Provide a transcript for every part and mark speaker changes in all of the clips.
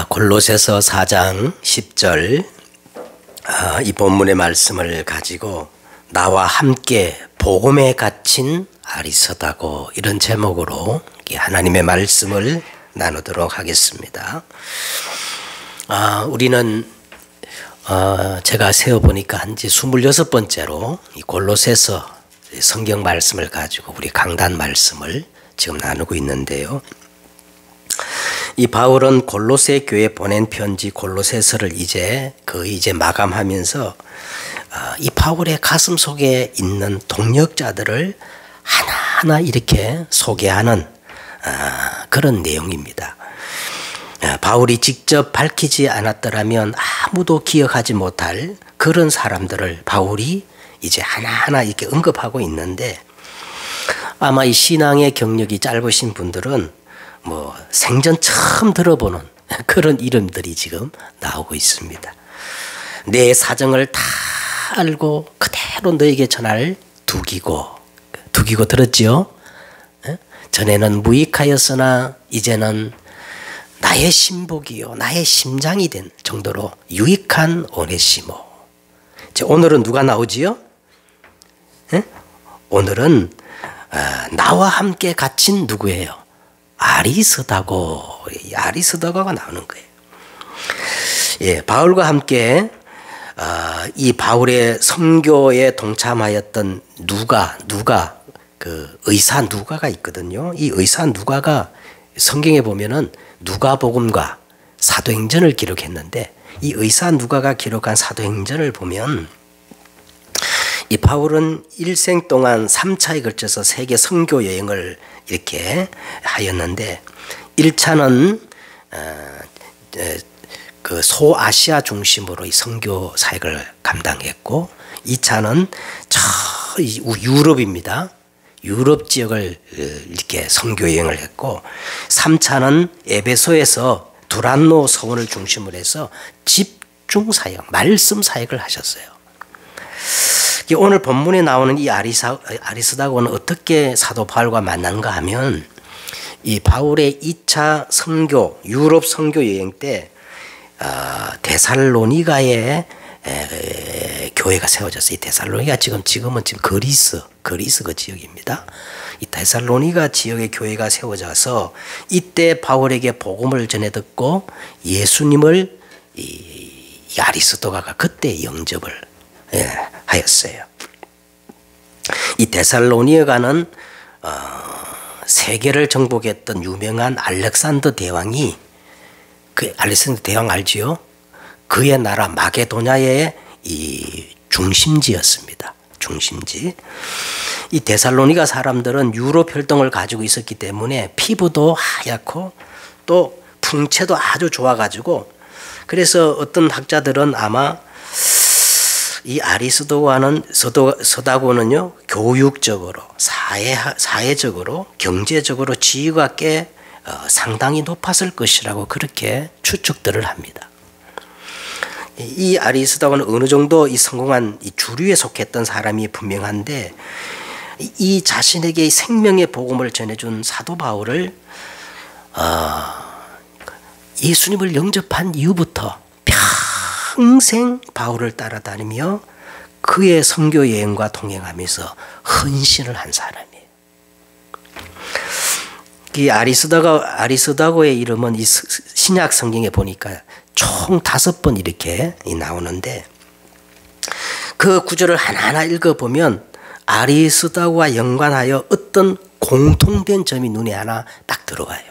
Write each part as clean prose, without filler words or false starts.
Speaker 1: 골로새서 4장 10절 이 본문의 말씀을 가지고 나와 함께 복음에 갇힌 아리서다고 이런 제목으로 하나님의 말씀을 나누도록 하겠습니다. 우리는 제가 세어보니까 한지 26번째로 이 골로새서 성경 말씀을 가지고 우리 강단 말씀을 지금 나누고 있는데요. 이 바울은 골로새 교회에 보낸 편지 골로새서를 이제 마감하면서 이 바울의 가슴 속에 있는 동역자들을 하나하나 이렇게 소개하는 그런 내용입니다. 바울이 직접 밝히지 않았더라면 아무도 기억하지 못할 그런 사람들을 바울이 이제 하나하나 이렇게 언급하고 있는데, 아마 이 신앙의 경력이 짧으신 분들은 생전 처음 들어보는 그런 이름들이 지금 나오고 있습니다. 내 사정을 다 알고 그대로 너에게 전할 두기고 들었지요? 전에는 무익하였으나 이제는 나의 신복이요 나의 심장이 된 정도로 유익한 오네시모. 오늘은 누가 나오지요? 오늘은 나와 함께 갇힌 누구예요? 아리스다고가 나오는 거예요. 바울과 함께 이 바울의 선교에 동참하였던 누가 그 의사 누가가 있거든요. 이 의사 누가가 성경에 보면은 누가복음과 사도행전을 기록했는데, 이 의사 누가가 기록한 사도행전을 보면 이 바울은 일생 동안 3차에 걸쳐서 세계 선교 여행을 이렇게 하였는데, 1차는 그 소아시아 중심으로 이 선교 사역을 감당했고, 2차는 저 유럽입니다. 유럽 지역을 이렇게 선교 여행을 했고, 3차는 에베소에서 두란노 서원을 중심으로 해서 집중 사역, 말씀 사역을 하셨어요. 오늘 본문에 나오는 이 아리스다고는 어떻게 사도 바울과 만난가 하면, 이 바울의 2차 선교, 유럽 선교 여행 때 데살로니가에 교회가 세워졌어요. 이 데살로니가 지금은 그리스 그 지역입니다. 이 데살로니가 지역의 교회가 세워져서 이때 바울에게 복음을 전해 듣고 예수님을 이 아리스도가가 그때 영접을 하였어요. 이 데살로니가는 세계를 정복했던 유명한 알렉산더 대왕이, 그 알렉산더 대왕 알지요? 그의 나라 마게도냐의 이 중심지였습니다. 중심지. 이 데살로니가 사람들은 유럽 혈통을 가지고 있었기 때문에 피부도 하얗고 또 풍채도 아주 좋아가지고, 그래서 어떤 학자들은 아마 이 아리스도다고는요 교육적으로 사회적으로 경제적으로 지위가 꽤 상당히 높았을 것이라고 그렇게 추측들을 합니다. 이 아리스도는 어느 정도 이 성공한 이 주류에 속했던 사람이 분명한데, 이 자신에게 생명의 복음을 전해준 사도 바울을 예수님을 영접한 이후부터 평생 바울을 따라다니며 그의 선교 여행과 동행하면서 헌신을 한 사람이에요. 이 아리스다고의 이름은 이 신약 성경에 보니까 총 5번 이렇게 나오는데, 그 구절을 하나하나 읽어보면 아리스다고와 연관하여 어떤 공통된 점이 눈에 하나 딱 들어와요.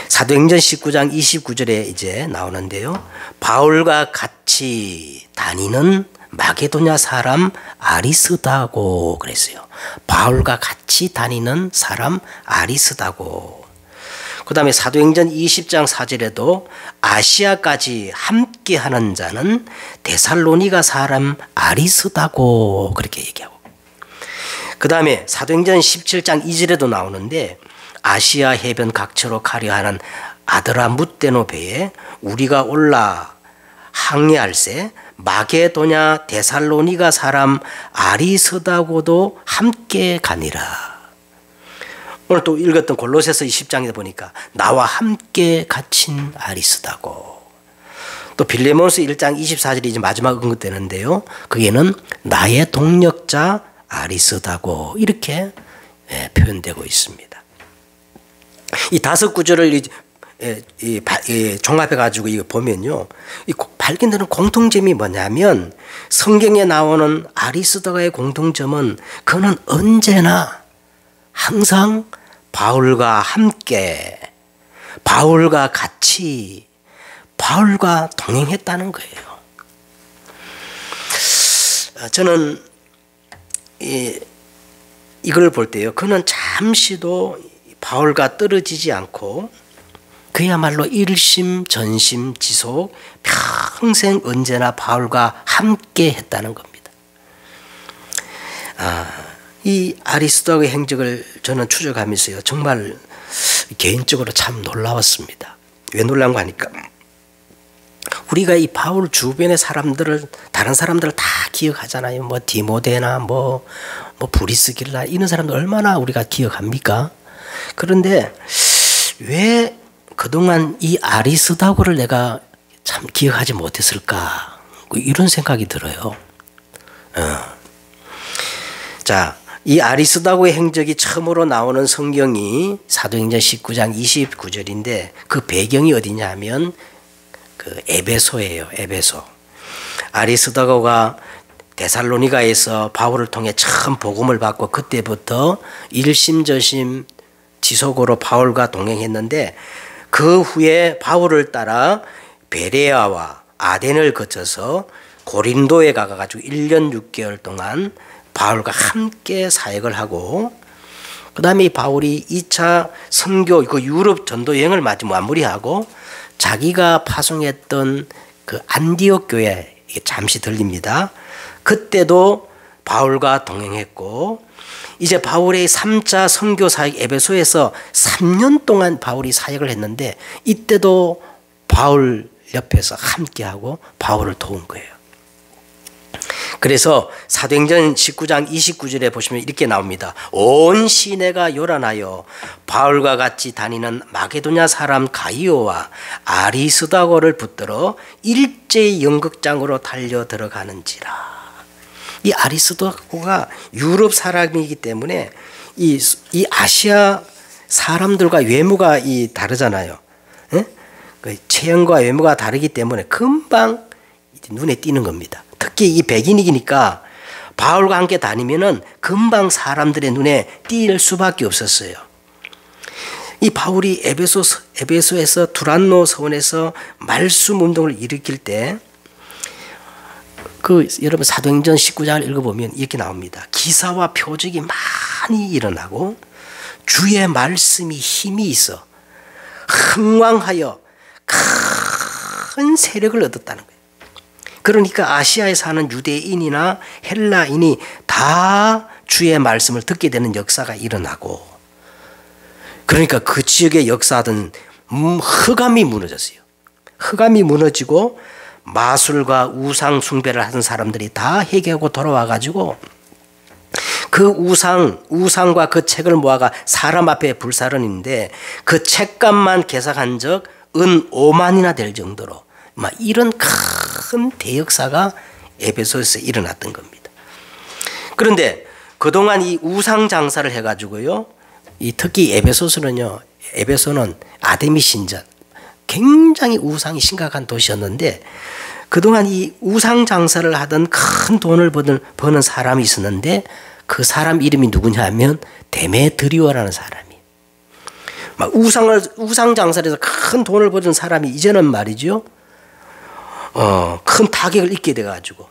Speaker 1: 사도행전 19장 29절에 이제 나오는데요. 바울과 같이 다니는 마게도냐 사람 아리스다고 그랬어요. 바울과 같이 다니는 사람 아리스다고. 그 다음에 사도행전 20장 4절에도 아시아까지 함께하는 자는 데살로니가 사람 아리스다고 그렇게 얘기하고, 그 다음에 사도행전 17장 2절에도 나오는데, 아시아 해변 각처로 가려 하는 아드라무떼노 배에 우리가 올라 항해할세 마게도냐 데살로니가 사람 아리스다고도 함께 가니라. 오늘 또 읽었던 골로새서 20장에 보니까 나와 함께 갇힌 아리스다고. 또 빌레몬서 1장 24절이 이제 마지막 언급되는데요. 거기에는 나의 동력자 아리스다고 이렇게 표현되고 있습니다. 이 5구절을 종합해 가지고 이거 보면요, 이 발견되는 공통점이 뭐냐면 성경에 나오는 아리스도가의 공통점은 그는 언제나 항상 바울과 함께, 바울과 같이, 바울과 동행했다는 거예요. 저는 이걸 볼 때요, 그는 잠시도 바울과 떨어지지 않고 그야말로 일심전심지속 평생 언제나 바울과 함께 했다는 겁니다. 이 아리스도의 행적을 저는 추적하면서요, 정말 개인적으로 참 놀라웠습니다. 왜 놀란 거 아니까? 우리가 이 바울 주변의 사람들을, 다른 사람들을 다 기억하잖아요. 뭐 디모데나 뭐 브리스길라 이런 사람들 얼마나 우리가 기억합니까? 그런데 왜 그동안 이 아리스다고를 내가 참 기억하지 못했을까? 이런 생각이 들어요. 자, 이 아리스다고의 행적이 처음으로 나오는 성경이 사도행전 19장 29절인데 그 배경이 어디냐 하면 그 에베소예요. 에베소. 아리스다고가 데살로니가에서 바울을 통해 처음 복음을 받고 그때부터 일심전심 지속으로 바울과 동행했는데 그 후에 바울을 따라 베레아와 아덴을 거쳐서 고린도에 가가지고 1년 6개월 동안 바울과 함께 사역을 하고, 그 다음에 바울이 2차 선교, 그 유럽 전도 여행을 마무리하고 자기가 파송했던 그 안디옥 교회에 잠시 들립니다. 그때도 바울과 동행했고, 이제 바울의 3차 선교 사역 에베소에서 3년 동안 바울이 사역을 했는데 이때도 바울 옆에서 함께하고 바울을 도운 거예요. 그래서 사도행전 19장 29절에 보시면 이렇게 나옵니다. 온 시내가 요란하여 바울과 같이 다니는 마게도냐 사람 가이오와 아리스다고를 붙들어 일제히 연극장으로 달려 들어가는지라. 이 아리스도가 유럽 사람이기 때문에 이 아시아 사람들과 외모가 다르잖아요. 그 체형과 외모가 다르기 때문에 금방 눈에 띄는 겁니다. 특히 이 백인이니까 바울과 함께 다니면은 금방 사람들의 눈에 띌 수밖에 없었어요. 이 바울이 에베소에서 두란노 서원에서 말씀 운동을 일으킬 때 여러분 사도행전 19장을 읽어보면 이렇게 나옵니다. 기사와 표적이 많이 일어나고 주의 말씀이 힘이 있어 흥왕하여 큰 세력을 얻었다는 거예요. 그러니까 아시아에 사는 유대인이나 헬라인이 다 주의 말씀을 듣게 되는 역사가 일어나고, 그러니까 그 지역에 역사하던 흑암이 무너졌어요. 흑암이 무너지고 마술과 우상 숭배를 하던 사람들이 다 회개하고 돌아와 가지고 그 우상과 그 책을 모아가 사람 앞에 불사르는데 그 책값만 계산한 적 은 5만이나 될 정도로 막 이런 큰 대역사가 에베소에서 일어났던 겁니다. 그런데 그동안 이 우상 장사를 해가지고요, 특히 에베소는 아데미 신전, 굉장히 우상이 심각한 도시였는데 그동안 이 우상 장사를 하던 큰 돈을 버는 사람이 있었는데 그 사람 이름이 누구냐 하면 데메드리오라는 사람이. 우상 장사를 해서 큰 돈을 버는 사람이 이제는 말이죠, 큰 타격을 입게 돼가지고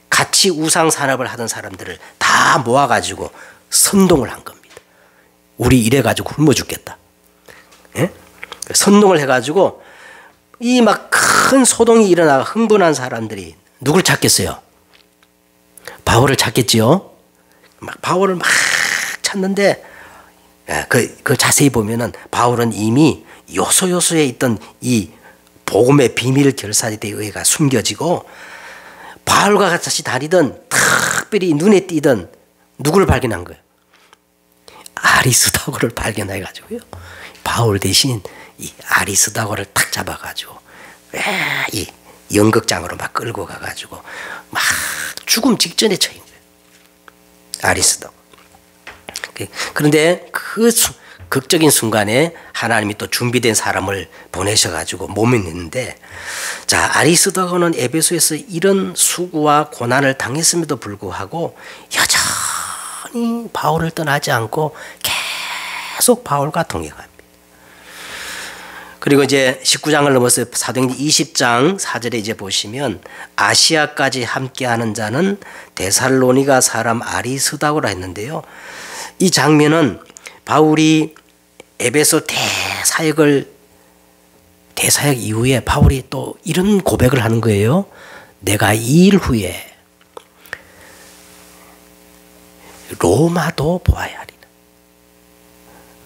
Speaker 1: 같이 우상 산업을 하던 사람들을 다 모아가지고 선동을 한 겁니다. 우리 이래가지고 굶어 죽겠다. 예? 선동을 해가지고 이 막 큰 소동이 일어나 흥분한 사람들이 누굴 찾겠어요? 바울을 찾겠지요. 바울을 막 찾는데 그 자세히 보면은 바울은 이미 요소요소에 있던 이 복음의 비밀 결사대에 의해가 숨겨지고 바울과 같이 다니던 특별히 눈에 띄던 누구를 발견한 거예요? 아리스다고를 발견해 가지고요. 바울 대신 이 아리스다고를 탁 잡아가지고 이 연극장으로 막 끌고 가가지고 막 죽음 직전에 처인 거예요. 아리스다고. 그런데 그 극적인 순간에 하나님이 또 준비된 사람을 보내셔가지고 모면했는데, 자, 아리스도거는 에베소에서 이런 수고와 고난을 당했음에도 불구하고 여전히 바울을 떠나지 않고 계속 바울과 동행합니다. 그리고 이제 19장을 넘어서 사도행전 20장 4절에 이제 보시면 아시아까지 함께하는 자는 데살로니가 사람 아리스다고라 했는데요. 이 장면은 바울이 에베소 대사역 이후에 바울이 또 이런 고백을 하는 거예요. 내가 이 일 후에 로마도 보아야 하리라.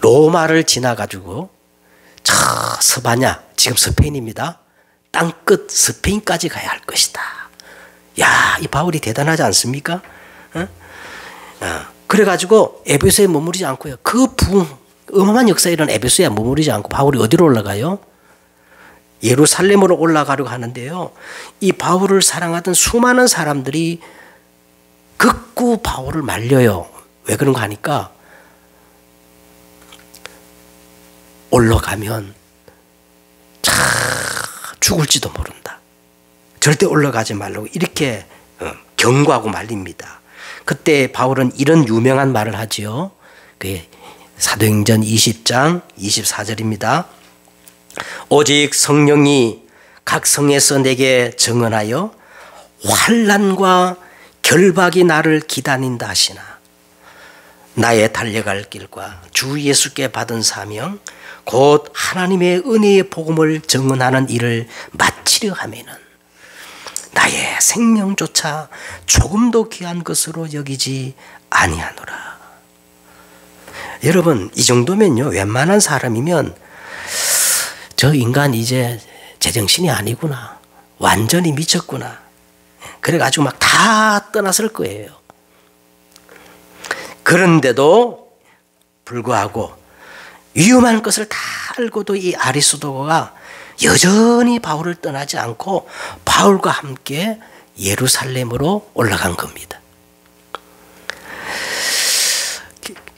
Speaker 1: 로마를 지나가지고 저 스바냐, 지금 스페인입니다. 땅끝 스페인까지 가야 할 것이다. 야, 이 바울이 대단하지 않습니까? 그래가지고 에베소에 머무르지 않고요. 그 어마어마한 역사에 일어난 에베소에 머무르지 않고 바울이 어디로 올라가요? 예루살렘으로 올라가려고 하는데요. 이 바울을 사랑하던 수많은 사람들이 극구 바울을 말려요. 왜 그런가 하니까 올라가면 죽을지도 모른다. 절대 올라가지 말라고 이렇게 경고하고 말립니다. 그때 바울은 이런 유명한 말을 하지요. 그게 사도행전 20장 24절입니다. 오직 성령이 각 성에서 내게 증언하여 환난과 결박이 나를 기다린다 하시나 나의 달려갈 길과 주 예수께 받은 사명 곧 하나님의 은혜의 복음을 증언하는 일을 마치려 하면은 나의 생명조차 조금도 귀한 것으로 여기지 아니하노라. 여러분, 이 정도면요, 웬만한 사람이면 저 인간 이제 제정신이 아니구나, 완전히 미쳤구나, 그래가지고 막 다 떠났을 거예요. 그런데도 불구하고 위험한 것을 다 알고도 이 아리스도거가 여전히 바울을 떠나지 않고 바울과 함께 예루살렘으로 올라간 겁니다.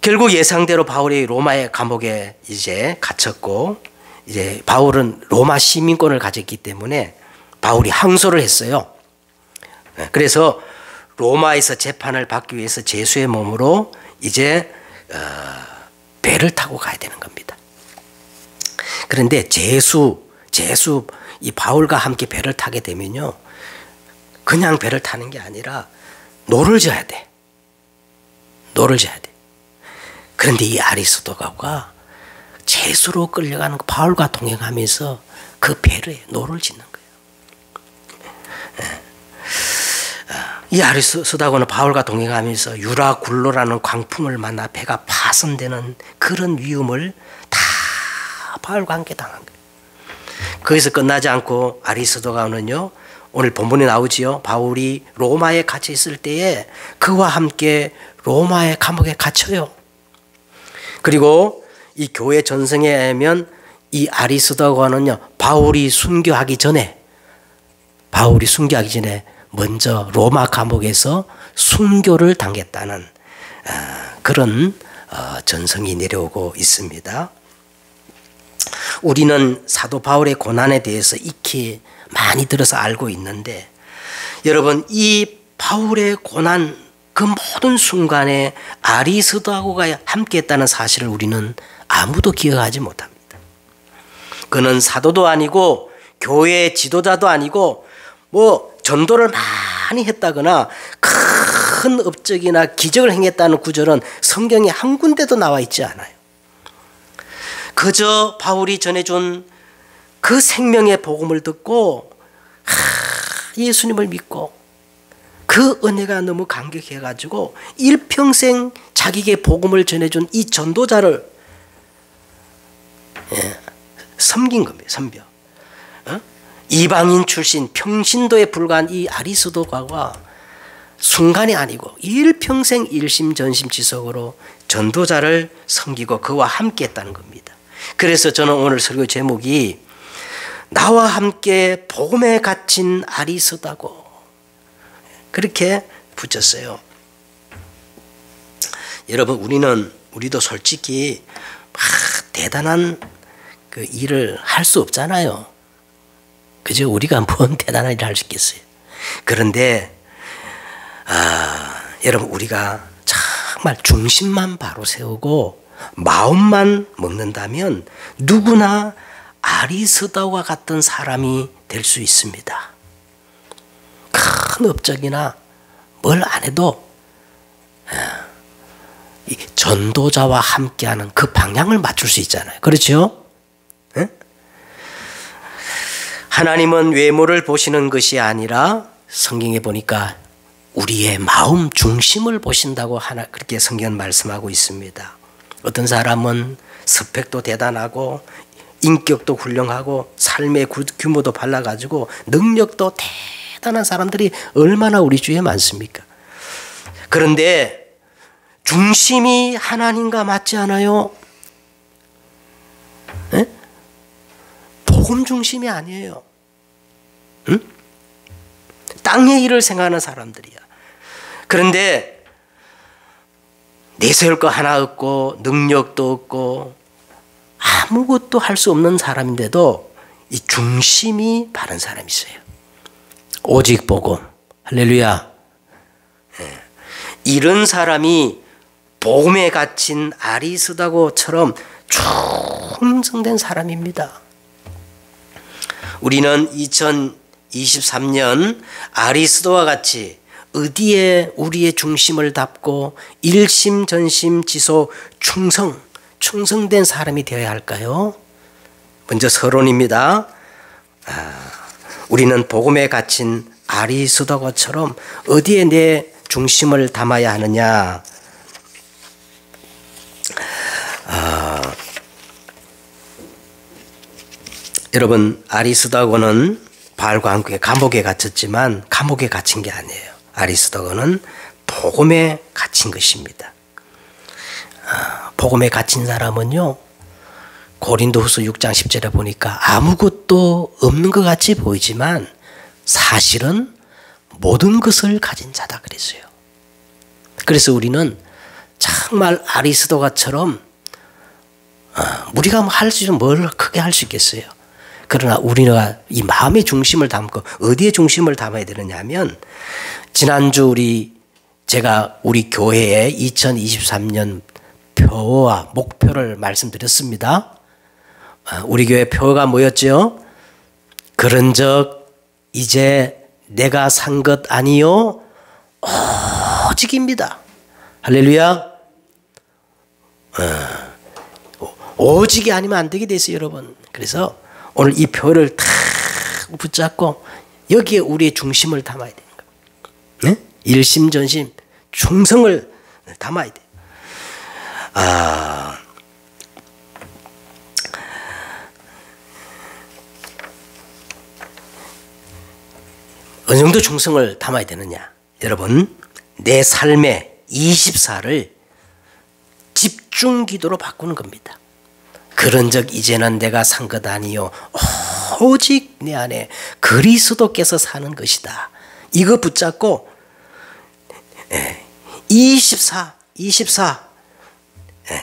Speaker 1: 결국 예상대로 바울이 로마의 감옥에 이제 갇혔고, 이제 바울은 로마 시민권을 가졌기 때문에 바울이 항소를 했어요. 그래서 로마에서 재판을 받기 위해서 제수의 몸으로 이제 배를 타고 가야 되는 겁니다. 그런데 제수 이 바울과 함께 배를 타게 되면요, 그냥 배를 타는 게 아니라 노를 져야 돼. 노를 져야 돼. 그런데 이 아리스도가가 제수로 끌려가는 바울과 동행하면서 그 배를 노를 짓는 거예요. 이 아리스도가는 바울과 동행하면서 유라굴로라는 광풍을 만나 배가 파손되는 그런 위험을 다 바울과 함께 당한 거예요. 거기서 끝나지 않고 아리스도가는요, 오늘 본문에 나오지요. 바울이 로마에 갇혀 있을 때에 그와 함께 로마의 감옥에 갇혀요. 그리고 이 교회 전승에 의하면 이 아리스도가는요, 바울이 순교하기 전에 먼저 로마 감옥에서 순교를 당했다는 그런 전성이 내려오고 있습니다. 우리는 사도 바울의 고난에 대해서 익히 많이 들어서 알고 있는데, 여러분, 이 바울의 고난 그 모든 순간에 아리스도하고가 함께했다는 사실을 우리는 아무도 기억하지 못합니다. 그는 사도도 아니고 교회의 지도자도 아니고 뭐 전도를 많이 했다거나 큰 업적이나 기적을 행했다는 구절은 성경에 한 군데도 나와 있지 않아요. 그저 바울이 전해준 그 생명의 복음을 듣고 예수님을 믿고 그 은혜가 너무 감격해가지고 일평생 자기에게 복음을 전해준 이 전도자를 섬긴 겁니다. 섬겨. 이방인 출신 평신도에 불과한 이 아리스도가가 순간이 아니고 일평생 일심전심지속으로 전도자를 섬기고 그와 함께 했다는 겁니다. 그래서 저는 오늘 설교 제목이 나와 함께 복음에 갇힌 알이 서다고 그렇게 붙였어요. 여러분, 우리도 솔직히 막 대단한 그 일을 할 수 없잖아요. 그죠? 우리가 뭔 대단한 일을 할 수 있겠어요. 그런데 여러분, 우리가 정말 중심만 바로 세우고 마음만 먹는다면 누구나 아리스도와 같은 사람이 될 수 있습니다. 큰 업적이나 뭘 안 해도 이 전도자와 함께하는 그 방향을 맞출 수 있잖아요. 그렇죠? 네? 하나님은 외모를 보시는 것이 아니라 성경에 보니까 우리의 마음 중심을 보신다고 그렇게 성경은 말씀하고 있습니다. 어떤 사람은 스펙도 대단하고 인격도 훌륭하고 삶의 규모도 발라가지고 능력도 대단한 사람들이 얼마나 우리 주위에 많습니까? 그런데 중심이 하나님과 맞지 않아요? 네? 복음 중심이 아니에요. 응? 땅의 일을 생각하는 사람들이야. 그런데 내세울 거 하나 없고 능력도 없고 아무것도 할 수 없는 사람인데도 이 중심이 바른 사람이 있어요. 오직 복음. 할렐루야. 네. 이런 사람이 복음에 갇힌 아리스도처럼 충성된 사람입니다. 우리는 2023년 아리스도와 같이 어디에 우리의 중심을 담고 일심전심지속 충성된 사람이 되어야 할까요? 먼저 서론입니다. 우리는 복음에 갇힌 아리스도처럼 어디에 내 중심을 담아야 하느냐? 여러분, 아리스도는 바알과 함께 감옥에 갇혔지만 감옥에 갇힌 게 아니에요. 아리스도는 복음에 갇힌 것입니다. 복음에 갇힌 사람은요, 고린도후서 6장 10절에 보니까 아무것도 없는 것 같이 보이지만 사실은 모든 것을 가진 자다 그랬어요. 그래서 우리는 정말 아리스도처럼 우리가 할 수 있는 뭘 크게 할 수 있겠어요. 그러나 우리가 이 마음의 중심을 담고 어디에 중심을 담아야 되느냐 하면 지난주 제가 우리 교회의 2023년 표와 목표를 말씀드렸습니다. 우리 교회 표가 뭐였죠? 그런즉 이제 내가 산 것 아니요 오직입니다. 할렐루야. 오직이 아니면 안 되게 됐어요, 여러분. 그래서 오늘 이 표를 탁 붙잡고 여기에 우리의 중심을 담아야 되는 거예요. 네? 일심전심 충성을 담아야 돼요. 어느 정도 충성을 담아야 되느냐? 여러분, 내 삶의 24를 집중 기도로 바꾸는 겁니다. 그런즉 이제는 내가 산 것 아니요 오직 내 안에 그리스도께서 사는 것이다. 이거 붙잡고 24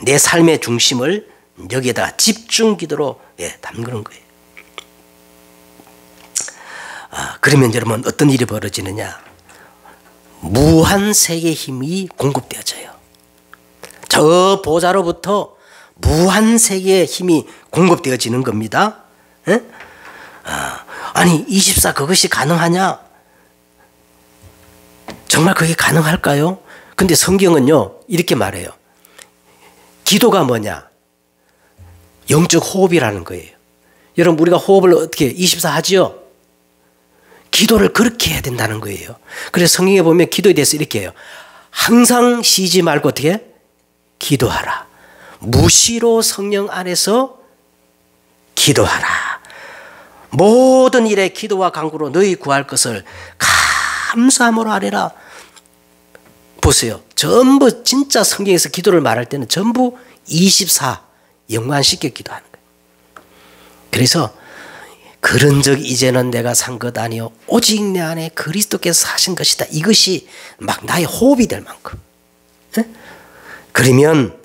Speaker 1: 내 삶의 중심을 여기에다가 집중 기도로 담그는 거예요. 그러면 여러분 어떤 일이 벌어지느냐? 무한세계의 힘이 공급되어져요. 저 보좌로부터 무한세계의 힘이 공급되어지는 겁니다. 아니 24 그것이 가능하냐? 정말 그게 가능할까요? 근데 성경은요 이렇게 말해요. 기도가 뭐냐? 영적 호흡이라는 거예요. 여러분 우리가 호흡을 어떻게 24 하지요? 기도를 그렇게 해야 된다는 거예요. 그래서 성경에 보면 기도에 대해서 이렇게 해요. 항상 쉬지 말고 어떻게? 기도하라. 무시로 성령 안에서 기도하라. 모든 일에 기도와 간구로 너희 구할 것을 감사함으로 아뢰라. 보세요. 전부 진짜 성경에서 기도를 말할 때는 전부 24 연관시켜 기도하는 거예요. 그래서 그런 적 이제는 내가 산 것 아니요 오직 내 안에 그리스도께서 사신 것이다. 이것이 막 나의 호흡이 될 만큼. 네? 그러면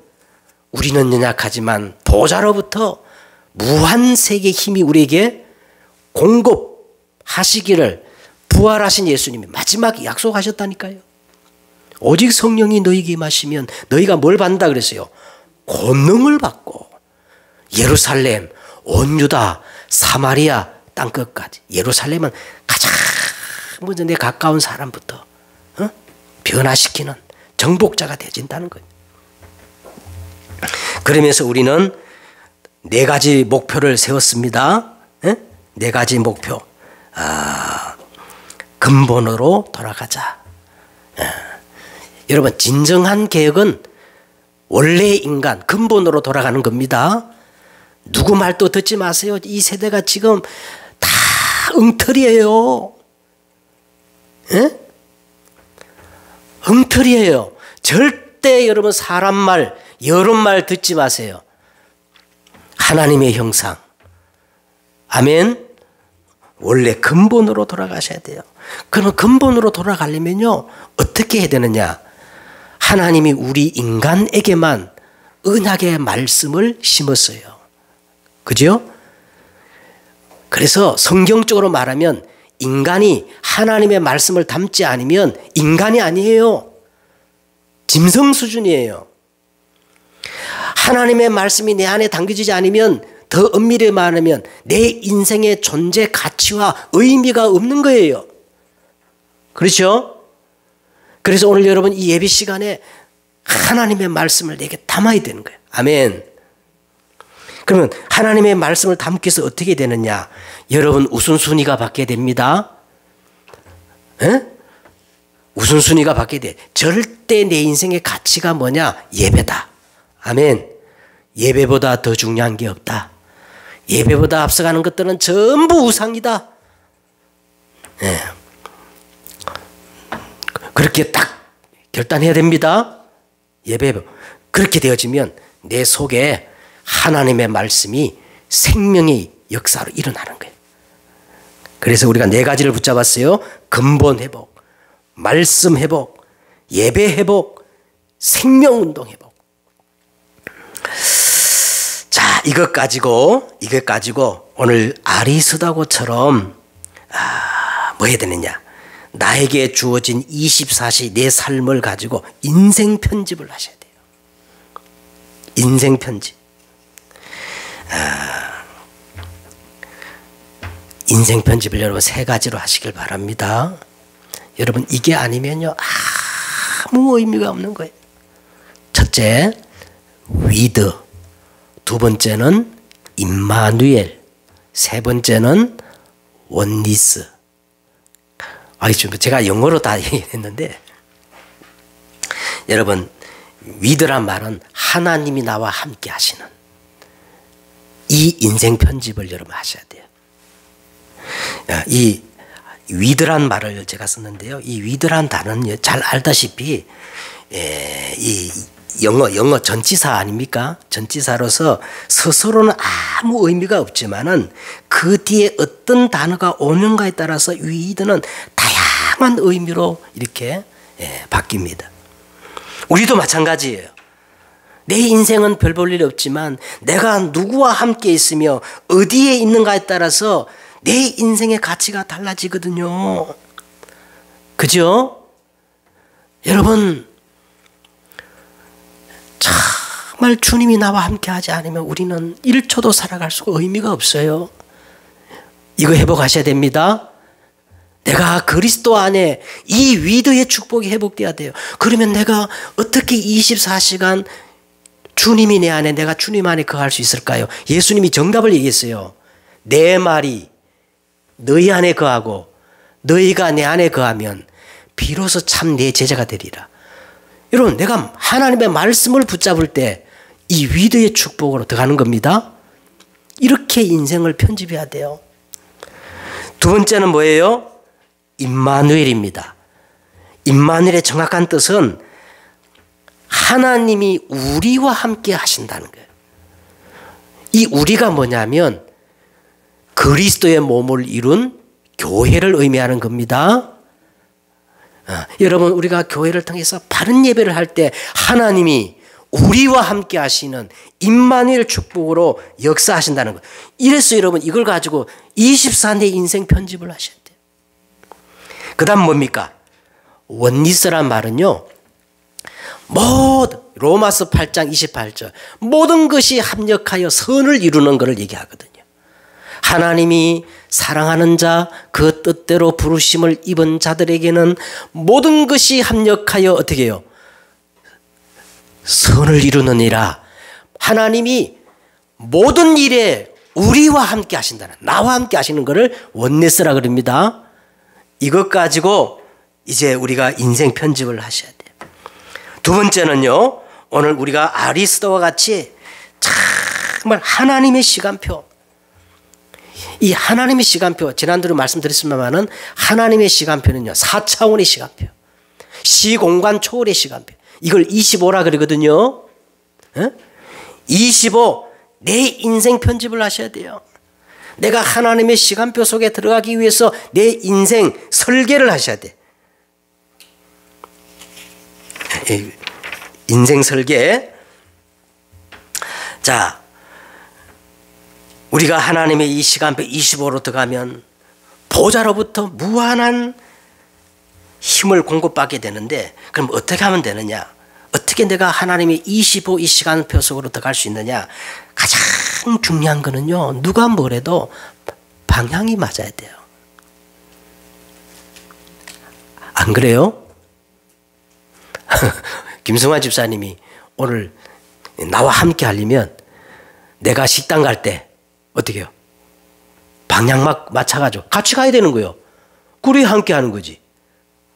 Speaker 1: 우리는 연약하지만 보좌로부터 무한 세계의 힘이 우리에게 공급하시기를 부활하신 예수님이 마지막에 약속하셨다니까요. 오직 성령이 너희에게 임하시면 너희가 뭘 받는다 그랬어요? 권능을 받고 예루살렘, 온 유다, 사마리아 땅끝까지. 예루살렘은 가장 먼저 내 가까운 사람부터 변화시키는 정복자가 되어진다는 거예요. 그러면서 우리는 4가지 목표를 세웠습니다. 4가지 목표. 근본으로 돌아가자. 여러분, 진정한 개혁은 원래 인간 근본으로 돌아가는 겁니다. 누구 말도 듣지 마세요. 이 세대가 지금 다 엉터리예요. 엉터리예요. 절대 여러분 사람 말, 여론 말 듣지 마세요. 하나님의 형상. 아멘. 원래 근본으로 돌아가셔야 돼요. 그럼 근본으로 돌아가려면요, 어떻게 해야 되느냐? 하나님이 우리 인간에게만 언약의 말씀을 심었어요. 그죠? 그래서 성경적으로 말하면 인간이 하나님의 말씀을 담지 않으면 인간이 아니에요. 짐승 수준이에요. 하나님의 말씀이 내 안에 담겨지지 않으면, 더 엄밀히 말하면 내 인생의 존재 가치와 의미가 없는 거예요. 그렇죠? 그래서 오늘 여러분 이 예배 시간에 하나님의 말씀을 내게 담아야 되는 거예요. 아멘. 그러면 하나님의 말씀을 담기 위해서 어떻게 되느냐? 여러분 우선순위가 바뀌어야 됩니다. 우선순위가 바뀌어야 돼. 절대 내 인생의 가치가 뭐냐? 예배다. 아멘. 예배보다 더 중요한 게 없다. 예배보다 앞서가는 것들은 전부 우상이다. 네. 그렇게 딱 결단해야 됩니다. 예배. 그렇게 되어지면 내 속에 하나님의 말씀이 생명의 역사로 일어나는 거예요. 그래서 우리가 4가지를 붙잡았어요. 근본 회복, 말씀 회복, 예배 회복, 생명운동 회복. 자, 이것 가지고 오늘 아리스도고처럼 뭐 해야 되느냐? 나에게 주어진 24시 내 삶을 가지고 인생 편집을 하셔야 돼요. 인생 편집. 인생 편집을 여러분 3가지로 하시길 바랍니다. 여러분 이게 아니면요 아무 의미가 없는 거예요. 첫째, 위드. 2번째는 임마누엘. 3번째는 원리스. 제가 영어로 다 얘기했는데, 여러분 위드란 말은 하나님이 나와 함께 하시는 이 인생 편집을 여러분 하셔야 돼요. 이 위드란 말을 제가 썼는데요. 이 위드란 단어는 잘 알다시피 이 영어 전치사 아닙니까? 전치사로서 스스로는 아무 의미가 없지만은 그 뒤에 어떤 단어가 오는가에 따라서 위드는 다양한 의미로 이렇게 바뀝니다. 우리도 마찬가지예요. 내 인생은 별 볼 일 없지만 내가 누구와 함께 있으며 어디에 있는가에 따라서 내 인생의 가치가 달라지거든요. 그죠? 여러분, 정말 주님이 나와 함께 하지 않으면 우리는 1초도 살아갈 수가 의미가 없어요. 이거 회복하셔야 됩니다. 내가 그리스도 안에 이 위드의 축복이 회복돼야 돼요. 그러면 내가 어떻게 24시간 주님이 내 안에, 내가 주님 안에 거할 수 있을까요? 예수님이 정답을 얘기했어요. 내 말이 너희 안에 거하고 너희가 내 안에 거하면 비로소 참 내 제자가 되리라. 여러분, 내가 하나님의 말씀을 붙잡을 때 이 위드의 축복으로 들어가는 겁니다. 이렇게 인생을 편집해야 돼요. 2번째는 뭐예요? 임마누엘입니다. 임마누엘의 정확한 뜻은 하나님이 우리와 함께 하신다는 거예요. 이 우리가 뭐냐면 그리스도의 몸을 이룬 교회를 의미하는 겁니다. 여러분, 우리가 교회를 통해서 바른 예배를 할 때 하나님이 우리와 함께 하시는 임마누엘 축복으로 역사하신다는 것. 이래서 여러분, 이걸 가지고 24내 인생 편집을 하셔야 돼요. 그 다음 뭡니까? 원리스란 말은요, 로마서 8장 28절 모든 것이 합력하여 선을 이루는 것을 얘기하거든요. 하나님이 사랑하는 자, 그 뜻대로 부르심을 입은 자들에게는 모든 것이 합력하여 어떻게 해요? 선을 이루느니라. 하나님이 모든 일에 우리와 함께 하신다는, 나와 함께 하시는 것을 원네스라 그럽니다. 이것 가지고 이제 우리가 인생 편집을 하셔야 돼요. 두 번째는요, 오늘 우리가 아리스도와 같이 정말 하나님의 시간표, 이 하나님의 시간표, 지난주에 말씀드렸습니다만은 하나님의 시간표는요, 4차원의 시간표, 시공간 초월의 시간표, 이걸 25라 그러거든요. 25, 내 인생 편집을 하셔야 돼요. 내가 하나님의 시간표 속에 들어가기 위해서 내 인생 설계를 하셔야 돼. 인생 설계. 자, 우리가 하나님의 이 시간표 25로 들어가면 보좌로부터 무한한 힘을 공급받게 되는데, 그럼 어떻게 하면 되느냐? 어떻게 내가 하나님의 25 이 시간표 속으로 들어갈 수 있느냐? 가장 중요한 거는요, 누가 뭐래도 방향이 맞아야 돼요. 안 그래요? 김성환 집사님이 오늘 나와 함께 하려면 내가 식당 갈 때 어떻게 해요? 방향 맞춰가지고 같이 가야 되는 거예요. 그래야 함께 하는 거지.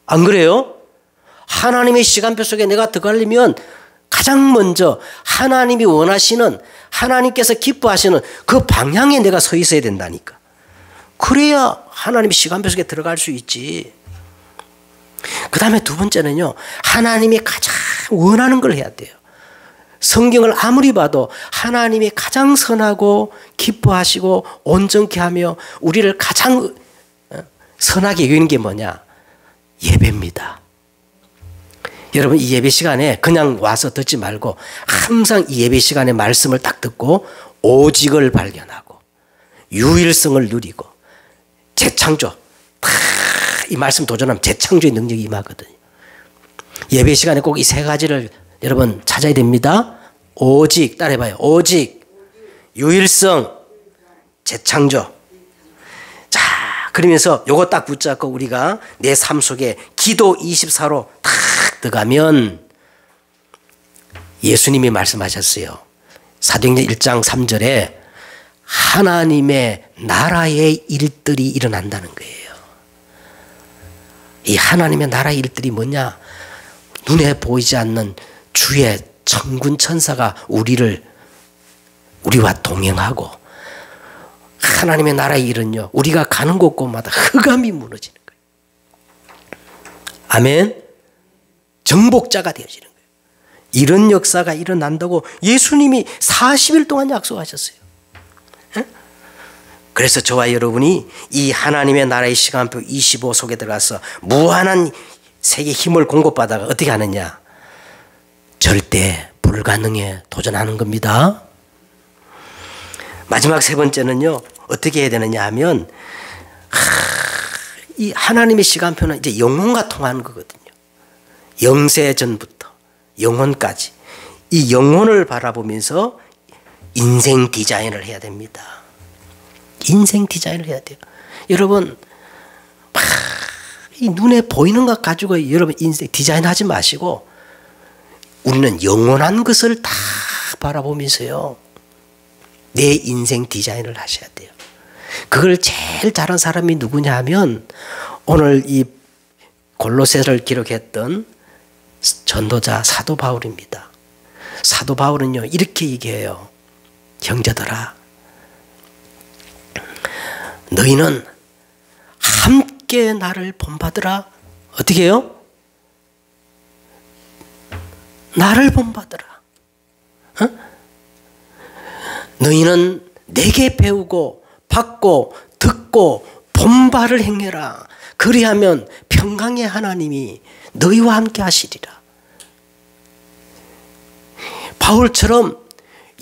Speaker 1: 안 그래요? 하나님의 시간표 속에 내가 들어가려면 가장 먼저 하나님이 원하시는, 하나님께서 기뻐하시는 그 방향에 내가 서 있어야 된다니까. 그래야 하나님의 시간표 속에 들어갈 수 있지. 그 다음에 두 번째는요, 하나님이 가장 원하는 걸 해야 돼요. 성경을 아무리 봐도 하나님이 가장 선하고 기뻐하시고 온전케 하며 우리를 가장 선하게 여기는 게 뭐냐? 예배입니다. 여러분, 이 예배 시간에 그냥 와서 듣지 말고 항상 이 예배 시간에 말씀을 딱 듣고 오직을 발견하고 유일성을 누리고 재창조, 이 말씀 도전하면 재창조의 능력이 임하거든요. 예배 시간에 꼭 이 세 가지를 여러분 찾아야 됩니다. 오직, 따라해봐요. 오직, 유일성, 재창조. 자, 그러면서 요거 딱 붙잡고 우리가 내 삶 속에 기도 24로 탁 들어가면 예수님이 말씀하셨어요. 사도행전 1장 3절에 하나님의 나라의 일들이 일어난다는 거예요. 이 하나님의 나라의 일들이 뭐냐? 눈에 보이지 않는 주의 천군 천사가 우리와 동행하고, 하나님의 나라의 일은요, 우리가 가는 곳곳마다 흑암이 무너지는 거예요. 아멘. 정복자가 되어지는 거예요. 이런 역사가 일어난다고 예수님이 40일 동안 약속하셨어요. 그래서 저와 여러분이 이 하나님의 나라의 시간표 25 속에 들어가서 무한한 세계 힘을 공급받아가 어떻게 하느냐? 절대 불가능에 도전하는 겁니다. 마지막 세 번째는요, 어떻게 해야 되느냐 하면, 이 하나님의 시간표는 이제 영혼과 통하는 거거든요. 영세 전부터 영혼까지. 이 영혼을 바라보면서 인생 디자인을 해야 됩니다. 인생 디자인을 해야 돼요. 여러분, 이 눈에 보이는 것 가지고 여러분 인생 디자인하지 마시고, 우리는 영원한 것을 다 바라보면서요, 내 인생 디자인을 하셔야 돼요. 그걸 제일 잘한 사람이 누구냐 하면 오늘 이 골로새를 기록했던 전도자 사도 바울입니다. 사도 바울은요, 이렇게 얘기해요. 형제들아, 너희는 함께 나를 본받으라. 어떻게 해요? 나를 본받으라. 너희는 내게 배우고 받고 듣고 본바를 행해라. 그리하면 평강의 하나님이 너희와 함께 하시리라. 바울처럼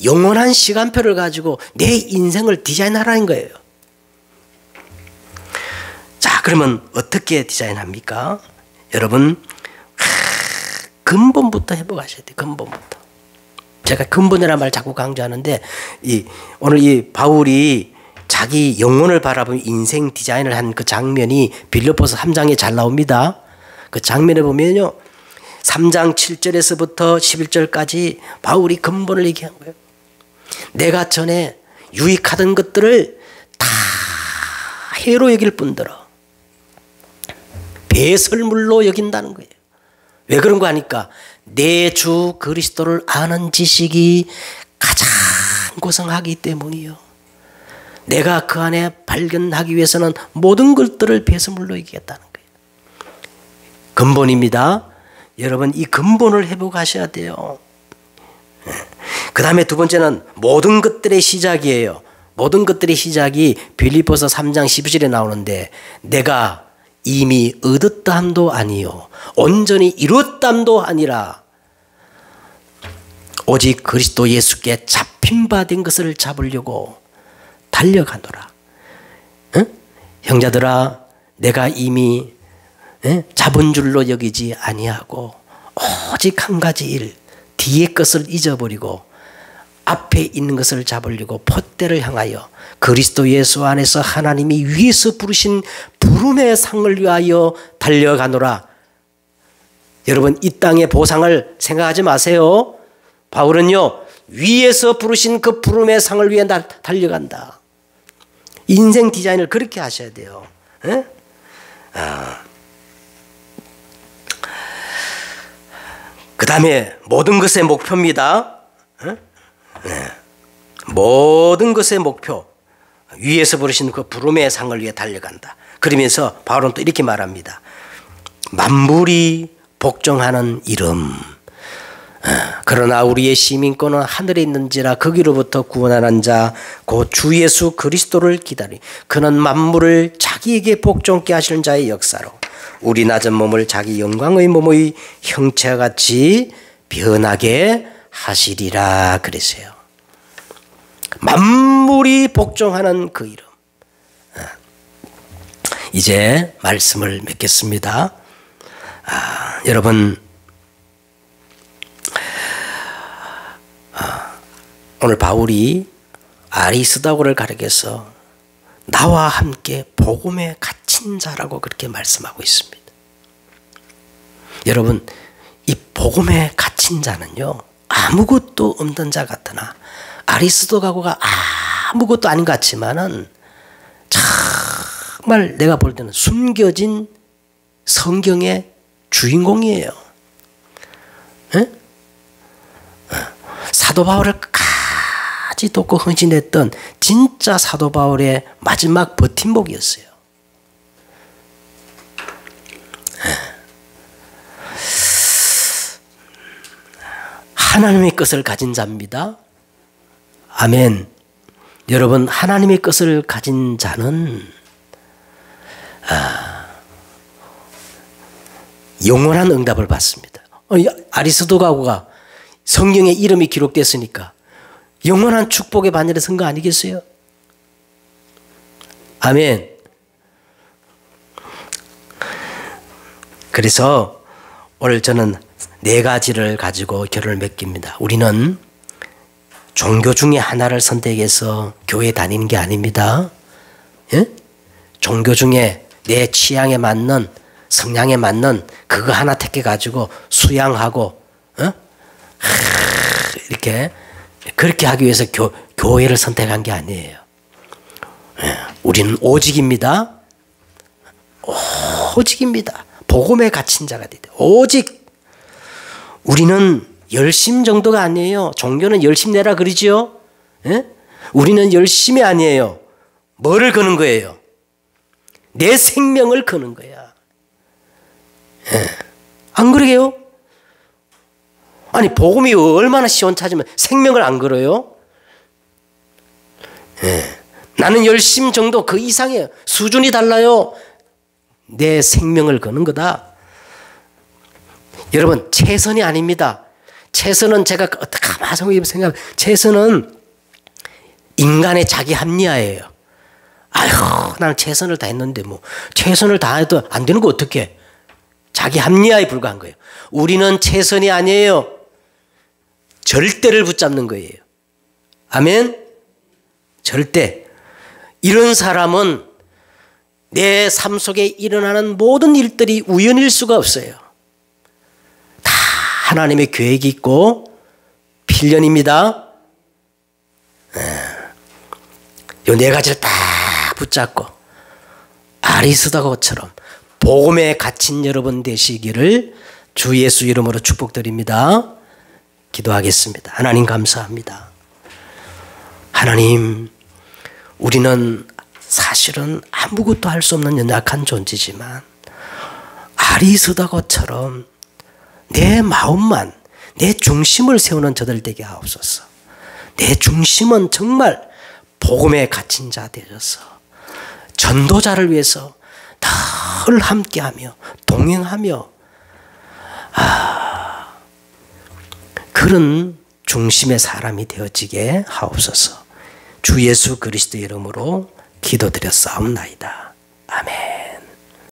Speaker 1: 영원한 시간표를 가지고 내 인생을 디자인하라는 거예요. 자, 그러면 어떻게 디자인합니까? 여러분, 근본부터 회복하셔야 돼요. 근본부터. 제가 근본이라는 말 자꾸 강조하는데, 오늘 이 바울이 자기 영혼을 바라보는 인생 디자인을 한 그 장면이 빌립보서 3장에 잘 나옵니다. 그 장면에 보면요, 3장 7절에서부터 11절까지 바울이 근본을 얘기한 거예요. 내가 전에 유익하던 것들을 다 해로 여길 뿐더러 배설물로 여긴다는 거예요. 왜 그런 거 하니까 내 주 그리스도를 아는 지식이 가장 고상하기 때문이요. 내가 그 안에 발견하기 위해서는 모든 것들을 배설물로 여기겠다는 거예요. 근본입니다. 여러분, 이 근본을 회복하셔야 돼요. 그 다음에 두 번째는 모든 것들의 시작이에요. 모든 것들의 시작이 빌립보서 3장 12절에 나오는데, 내가 이미 얻었담도 아니요 온전히 이뤘담도 아니라 오직 그리스도 예수께 잡힌 바 된 것을 잡으려고 달려가노라. 형제들아, 내가 이미 잡은 줄로 여기지 아니하고 오직 한 가지 일, 뒤의 것을 잊어버리고 앞에 있는 것을 잡으려고 폿대를 향하여 그리스도 예수 안에서 하나님이 위에서 부르신 부름의 상을 위하여 달려가노라. 여러분, 이 땅의 보상을 생각하지 마세요. 바울은요, 위에서 부르신 그 부름의 상을 위해 달려간다. 인생 디자인을 그렇게 하셔야 돼요. 그 다음에 모든 것의 목표입니다. 모든 것의 목표, 위에서 부르신 그 부름의 상을 위해 달려간다. 그러면서 바울은 또 이렇게 말합니다. 만물이 복종하는 이름, 그러나 우리의 시민권은 하늘에 있는지라 거기로부터 구원하는 자 곧 주 예수 그리스도를 기다리 그는 만물을 자기에게 복종케 하시는 자의 역사로 우리 낮은 몸을 자기 영광의 몸의 형체와 같이 변하게 하시리라 그랬어요. 만물이 복종하는 그 이름. 이제 말씀을 맺겠습니다. 여러분, 오늘 바울이 아리스도고를 가르쳐서 나와 함께 복음에 갇힌 자라고 그렇게 말씀하고 있습니다. 여러분, 이 복음에 갇힌 자는요, 아무것도 없는 자 같으나 아리스도고가 아무것도 아닌 것 같지만은 정말 내가 볼 때는 숨겨진 성경의 주인공이에요. 사도 바울을 끝까지 돕고 헌신했던 진짜 사도 바울의 마지막 버팀목이었어요. 하나님의 것을 가진 자입니다. 아멘. 여러분, 하나님의 것을 가진 자는 영원한 응답을 받습니다. 아리스도고가 성경에 이름이 기록됐으니까 영원한 축복의 반열에 선 거 아니겠어요? 아멘. 그래서 오늘 저는 4가지를 가지고 결론을 맺깁니다. 우리는 종교 중에 하나를 선택해서 교회 다니는 게 아닙니다. 예? 종교 중에 내 취향에 맞는, 성향에 맞는 그거 하나 택해가지고 수양하고 이렇게 그렇게 하기 위해서 교회를 선택한 게 아니에요. 우리는 오직입니다. 오직입니다. 복음에 갇힌 자가 되다. 오직. 우리는 열심 정도가 아니에요. 종교는 열심 내라 그러지요. 우리는 열심이 아니에요. 뭐를 거는 거예요? 내 생명을 거는 거야. 안 그러게요? 아니 복음이 얼마나 시원찮으면 생명을 안 걸어요? 예. 나는 열심 정도 그 이상이에요. 수준이 달라요. 내 생명을 거는 거다. 여러분 최선이 아닙니다. 최선은 제가 가만히 생각, 최선은 인간의 자기 합리화예요. 아휴 나는 최선을 다했는데 뭐 최선을 다해도 안 되는 거 어떡해. 자기 합리화에 불과한 거예요. 우리는 최선이 아니에요. 절대를 붙잡는 거예요. 아멘. 절대. 이런 사람은 내 삶 속에 일어나는 모든 일들이 우연일 수가 없어요. 다 하나님의 계획이 있고 필연입니다. 요 네 가지를 딱 붙잡고 아리스도거처럼 복음에 갇힌 여러분 되시기를 주 예수 이름으로 축복드립니다. 기도하겠습니다. 하나님 감사합니다. 하나님, 우리는 사실은 아무것도 할 수 없는 연약한 존재지만 아리스도거처럼 내 마음만, 내 중심을 세우는 저들 되게 하옵소서. 내 중심은 정말 복음에 갇힌 자 되어서 전도자를 위해서 늘 함께하며 동행하며 그런 중심의 사람이 되어지게 하옵소서. 주 예수 그리스도 이름으로 기도드렸사옵나이다. 아멘.